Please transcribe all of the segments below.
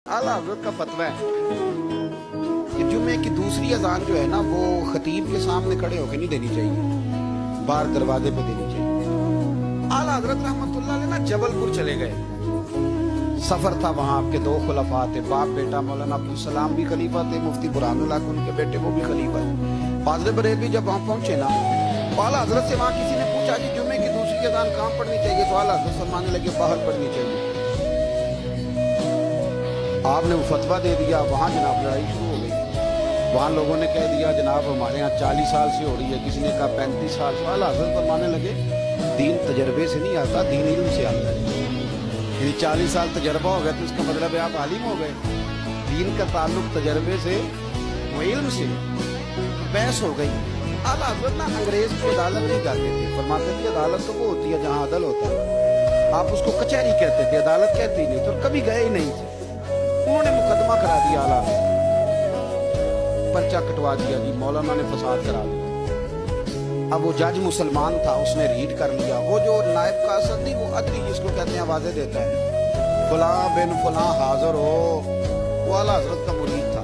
आला हज़रत का फतवा है कि जुम्मे की दूसरी अजान जो है ना वो खतीब के सामने खड़े होकर नहीं देनी चाहिए, बाहर दरवाजे पे देनी चाहिए। आला हज़रत रहमतुल्लाह अलैह ना जबलपुर चले गए, सफर था वहां, आपके दो खुलफा थे, बाप बेटा मौलाना अब्दुल सलाम भी खलीफा थे, मुफ्ती बुरहानुल हक उनके बेटे वो भी खलीफा थे। फाज़िल बरेलवी जब वहां पहुंचे ना तो आला हज़रत से वहां किसी ने पूछा कि जुम्मे की दूसरी अजान कहाँ पढ़नी चाहिए, तो आला हज़रत फरमाने लगे बाहर पढ़नी चाहिए। आपने वो फतवा दे दिया, वहां जनाब लड़ाई शुरू हो गई। वहां लोगों ने कह दिया जनाब हमारे यहाँ 40 साल से हो रही है, किसी ने कहा 35 साल से। आला हज़रत फरमाने लगे दीन तजर्बे से नहीं आता, दीन इल्म से आता है। यानी 40 साल तजर्बा हो गया तो इसका मतलब है आप आलिम हो गए। दीन का ताल्लुक तजर्बे से वो इल्म से। बहस हो गई। आला हज़रत ना अंग्रेज की अदालत नहीं जाते थे, फरमाते थे अदालत तो वो होती है जहाँ अदल होता है, आप उसको कचहरी कहते थे, अदालत कहती नहीं, तो कभी गए ही नहीं थे। उन्होंने मुकदमा करा दिया, आला पर्चा कटवा दिया जी, मौलाना ने फसाद करा दिया। अब वो जज मुसलमान था, उसने रीड कर लिया। वो जो नायब का असद नहीं, वो अदरी जिसको कहते हैं आवाजें देता है, फलां बिन फलां हाजिर हो, वो आला हज़रत का मुरीद था।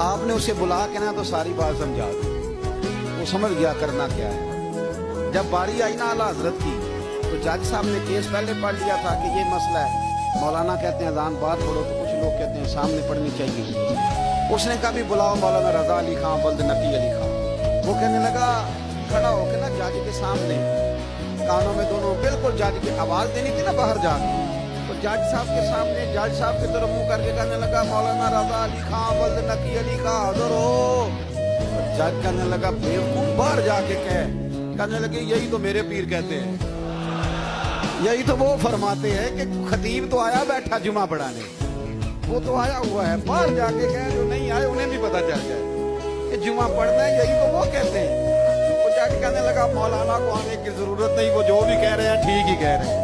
आपने उसे बुला के ना तो सारी बात समझा दी, वो समझ गया करना क्या है। जब बारी आई ना आला हज़रत की तो जज साहब ने केस पहले पढ़ लिया था कि ये मसला है, मौलाना कहते हैं अजान बात पढ़ो, तो कुछ लोग कहते हैं सामने पढ़नी चाहिए। उसने कहा भी बुलाओ मौलाना रजा अली खां बल्द नकी अली खां। वो कहने लगा खड़ा होकर ना जज के सामने, कानों में दोनों बिल्कुल जज की आवाज देनी थी ना बाहर जाके, तो जज साहब के सामने जज साहब की तरफ मुंह करके कहने लगा मौलाना रजा अली खां बल्द नकी अली खां हाजिर हो। तो जज कहने लगा बेवकूफ बाहर जाके कहने लगे यही तो मेरे पीर कहते हैं, यही तो वो फरमाते हैं कि खतीब तो आया बैठा जुमा पढ़ाने, वो तो आया हुआ है, बाहर जाके कहें जो नहीं आए उन्हें भी पता चल जाए कि जुमा पढ़ना है, यही तो वो कहते हैं। वो जाके कहने लगा मौलाना को आने की जरूरत नहीं, वो जो भी कह रहे हैं ठीक ही कह रहे हैं।